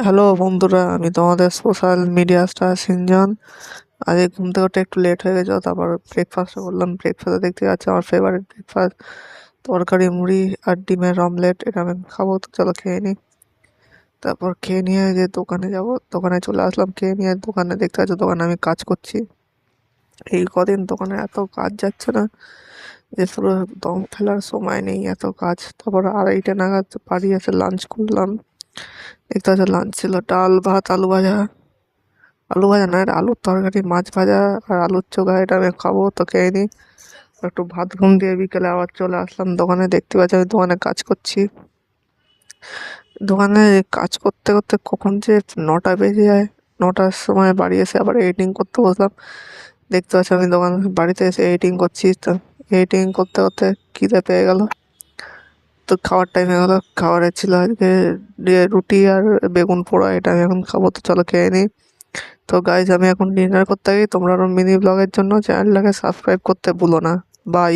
Hello বন্ধুরা, আমি তোমাদের সোশ্যাল মিডিয়া স্টার সিনজন। আজকে ঘুম থেকে উঠে একটু লেট হয়ে গেছে, তারপর ব্রেকফাস্টও করলাম। ব্রেকফাস্টে দেখতে পাচ্ছি আমার ফেভারিট ব্রেকফাস্ট, তরকারি মুড়ি আর ডিমের অমলেট। এটা আমি খাবো, তো চলো খেয়ে নিই। তারপর খেয়ে নিয়ে যে দোকানে যাব, দোকানে চলে আসলাম। খেয়ে নিয়ে দোকানে দেখতে পাচ্ছি দোকানে আমি কাজ করছি। এই কদিন দোকানে এত কাজ যাচ্ছে না যে পুরো দম ফেলার সময় নেই, এত কাজ। তারপর 2:30 নাগাদ বাড়ি এসে লাঞ্চ করলাম। দেখতে পাচ্ছি লাঞ্চ ছিল ডাল ভাত আলু ভাজা। আলু ভাজা না, এটা আলুর তরকারি, মাছ ভাজা আর আলুর চোখা। এটা আমি খাবো, তো খেয়ে নিই। একটু ভাত ঘুম দিয়ে বিকেলে আবার চলে আসলাম দোকানে। দেখতে পাচ্ছি আমি দোকানে কাজ করছি। দোকানে কাজ করতে করতে কখন যে 9টা বেজে যায়। 9টার সময় বাড়ি এসে আবার এডিটিং করতে বসলাম। দেখতে পাচ্ছি আমি বাড়িতে এসে এডিটিং করছি। তো এডিটিং করতে করতে খিদে পেয়ে গেল, তো খাওয়ার টাইম হয়ে গেলো। খাবারে ছিল আজকে রুটি আর বেগুন পোড়া। এটা আমি এখন খাবো, তো চলো খেয়ে নিই। তো গাইজ, আমি এখন ডিনার করতে গিয়ে তোমরা আরও মিনি ব্লগের জন্য চ্যানেলটাকে সাবস্ক্রাইব করতে ভুলো না। বাই।